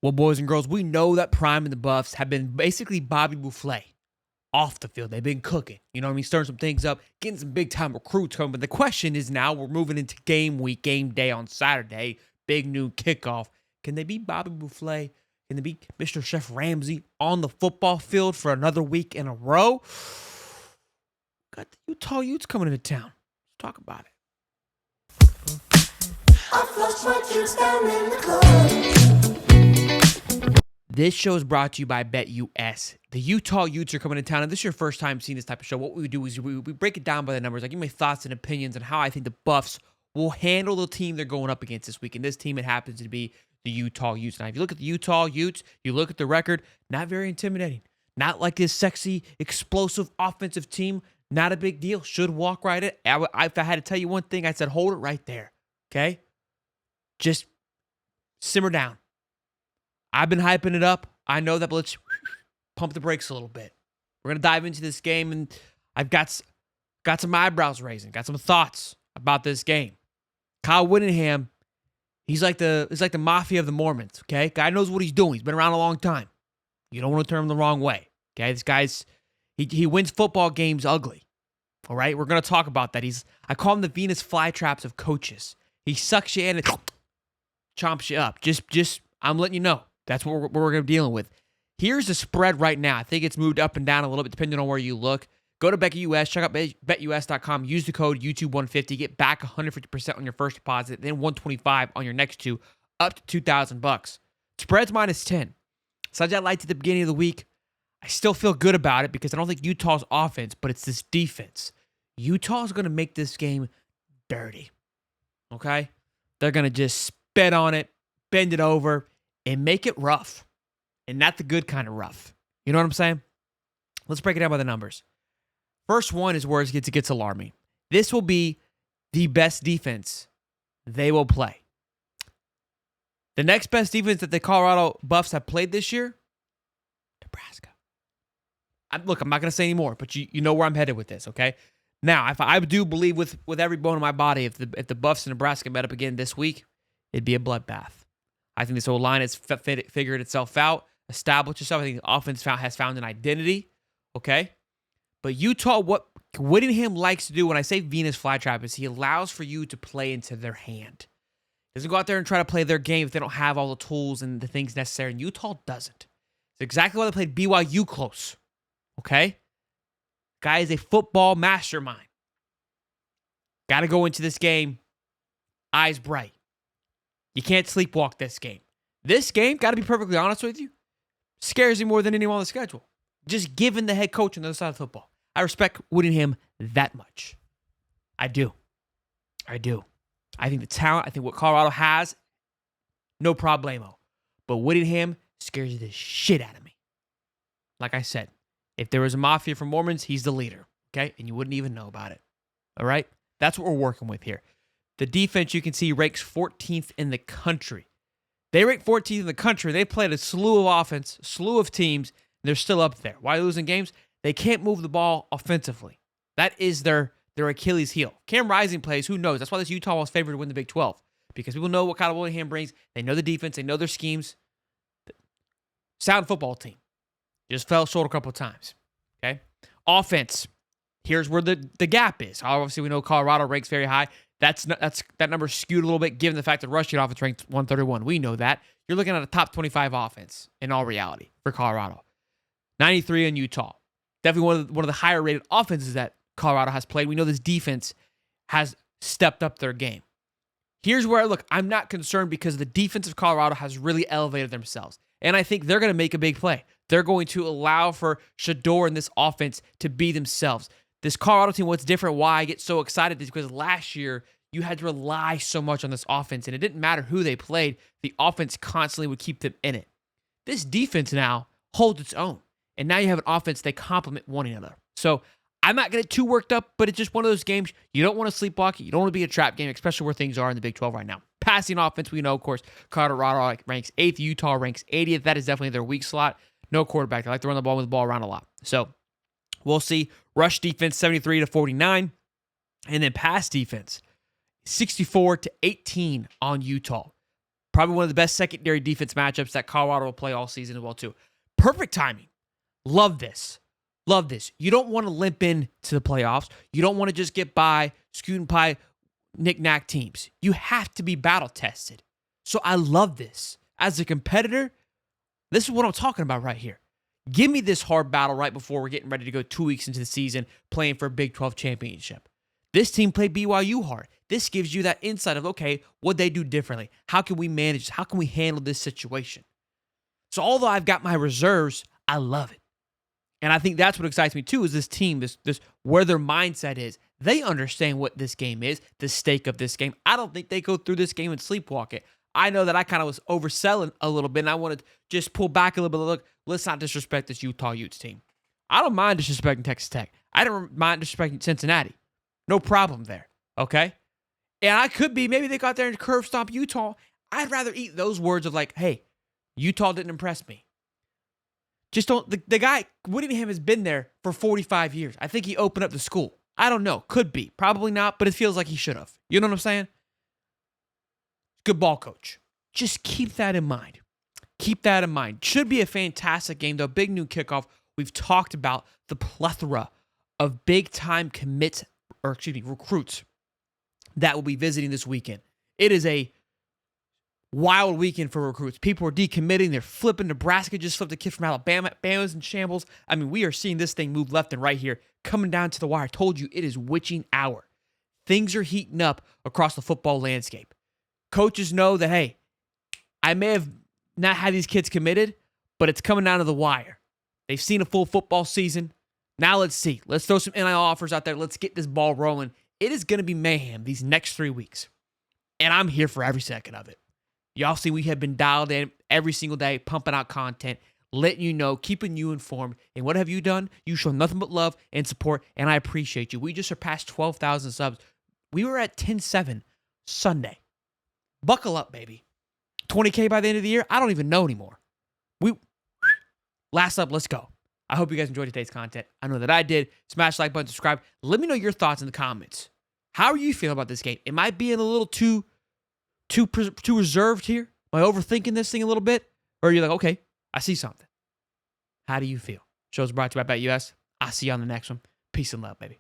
Well, boys and girls, we know that Prime and the Buffs have been basically Bobby Boufflé off the field. They've been cooking. You know what I mean? Stirring some things up, getting some big-time recruits coming. But the question is now we're moving into game week, game day on Saturday, big new kickoff. Can they beat Bobby Boufflé? Can they beat Mr. Chef Ramsay on the football field for another week in a row? Got the Utah Utes coming into town. Let's talk about it. I flushed my juice down in the club. This show is brought to you by BetUS. The Utah Utes are coming to town, and this is your first time seeing this type of show. What we do is we break it down by the numbers. I give my thoughts and opinions on how I think the Buffs will handle the team they're going up against this week. And this team, it happens to be the Utah Utes. Now, if you look at the Utah Utes, you look at the record, not very intimidating. Not like this sexy, explosive offensive team. Not a big deal. Should walk right in. If I had to tell you one thing, I said hold it right there. Okay? Just simmer down. I've been hyping it up. I know that, but let's pump the brakes a little bit. We're going to dive into this game, and I've got some eyebrows raising, got some thoughts about this game. Kyle Whittingham, he's like the mafia of the Mormons, okay? Guy knows what he's doing. He's been around a long time. You don't want to turn him the wrong way, okay? This guy's, he wins football games ugly, all right? We're going to talk about that. I call him the Venus flytraps of coaches. He sucks you in and chomps you up. Just I'm letting you know. That's what we're going to be dealing with. Here's the spread right now. I think it's moved up and down a little bit depending on where you look. Go to BetUS, check out BetUS.com, use the code YouTube150, get back 150% on your first deposit, then 125 on your next two, up to $2,000. Spread's -10. Such I liked at the beginning of the week. I still feel good about it because I don't think Utah's offense, but it's this defense. Utah's going to make this game dirty. Okay? They're going to just spit on it, bend it over, and make it rough. And not the good kind of rough. You know what I'm saying? Let's break it down by the numbers. First one is where it gets alarming. This will be the best defense they will play. The next best defense that the Colorado Buffs have played this year, Nebraska. I'm not going to say any more, but you know where I'm headed with this, okay? Now, if I do believe with every bone in my body, if the Buffs and Nebraska met up again this week, it'd be a bloodbath. I think this whole line has figured itself out, established itself. I think the offense has found an identity, okay? But Utah, what Whittingham likes to do, when I say Venus flytrap, is he allows for you to play into their hand. He doesn't go out there and try to play their game if they don't have all the tools and the things necessary, and Utah doesn't. It's exactly why they played BYU close, okay? Guy is a football mastermind. Got to go into this game eyes bright. You can't sleepwalk this game. This game, got to be perfectly honest with you, scares you more than anyone on the schedule. Just given the head coach on the other side of football. I respect Whittingham that much. I do. I think the talent, I think what Colorado has, no problemo. But Whittingham scares the shit out of me. Like I said, if there was a mafia for Mormons, he's the leader, okay? And you wouldn't even know about it, all right? That's what we're working with here. The defense, you can see, ranks 14th in the country. They rank 14th in the country. They played a slew of offense, slew of teams, and they're still up there. Why are they losing games? They can't move the ball offensively. That is their Achilles heel. Cam Rising plays, who knows? That's why this Utah was favored to win the Big 12. Because people know what Kyle Whittingham brings. They know the defense. They know their schemes. Sound football team. Just fell short a couple of times. Okay? Offense. Here's where the gap is. Obviously, we know Colorado ranks very high. That number skewed a little bit given the fact that rushing offense ranked 131. We know that. You're looking at a top 25 offense in all reality for Colorado. 93 in Utah. Definitely one of the higher rated offenses that Colorado has played. We know this defense has stepped up their game. Here's where, look, I'm not concerned because the defense of Colorado has really elevated themselves. And I think they're going to make a big play. They're going to allow for Shador and this offense to be themselves. This Colorado team, what's different, why I get so excited is because last year you had to rely so much on this offense, and it didn't matter who they played. The offense constantly would keep them in it. This defense now holds its own, and now you have an offense they complement one another. So I'm not getting too worked up, but it's just one of those games you don't want to sleepwalk it. You don't want to be a trap game, especially where things are in the Big 12 right now. Passing offense, we know, of course, Colorado ranks 8th, Utah ranks 80th. That is definitely their weak slot. No quarterback. They like to run the ball with the ball around a lot. So we'll see. Rush defense, 73-49. And then pass defense, 64-18 on Utah. Probably one of the best secondary defense matchups that Colorado will play all season as well, too. Perfect timing. Love this. Love this. You don't want to limp in to the playoffs. You don't want to just get by, scoot and pie, knick-knack teams. You have to be battle-tested. So I love this. As a competitor, this is what I'm talking about right here. Give me this hard battle right before we're getting ready to go 2 weeks into the season playing for a Big 12 championship. This team played BYU hard. This gives you that insight of, okay, what they do differently? How can we manage? How can we handle this situation? So although I've got my reserves, I love it. And I think that's what excites me too, is this team, this where their mindset is. They understand what this game is, the stake of this game. I don't think they go through this game and sleepwalk it. I know that I kind of was overselling a little bit, and I wanted to just pull back a little bit. Look, let's not disrespect this Utah Utes team. I don't mind disrespecting Texas Tech. I don't mind disrespecting Cincinnati. No problem there, okay? And I could be, maybe they got there and curve stomp Utah. I'd rather eat those words of like, hey, Utah didn't impress me. Just don't, the guy, Whittingham has been there for 45 years. I think he opened up the school. I don't know. Could be. Probably not, but it feels like he should have. You know what I'm saying? Good ball coach. Just keep that in mind. Keep that in mind. Should be a fantastic game, though. Big new kickoff. We've talked about the plethora of big-time recruits that will be visiting this weekend. It is a wild weekend for recruits. People are decommitting. They're flipping. Nebraska just flipped a kid from Alabama. Bama's in shambles. I mean, we are seeing this thing move left and right here, coming down to the wire. I told you, it is witching hour. Things are heating up across the football landscape. Coaches know that, hey, I may have not had these kids committed, but it's coming down to the wire. They've seen a full football season. Now let's see. Let's throw some NIL offers out there. Let's get this ball rolling. It is going to be mayhem these next 3 weeks. And I'm here for every second of it. Y'all see we have been dialed in every single day, pumping out content, letting you know, keeping you informed. And what have you done? You show nothing but love and support, and I appreciate you. We just surpassed 12,000 subs. We were at 10.7 Sunday. Buckle up, baby. 20K by the end of the year? I don't even know anymore. Last up, let's go. I hope you guys enjoyed today's content. I know that I did. Smash the like button, subscribe. Let me know your thoughts in the comments. How are you feeling about this game? Am I being a little too reserved here? Am I overthinking this thing a little bit? Or are you like, okay, I see something? How do you feel? Show's brought to you by BetUS. I'll see you on the next one. Peace and love, baby.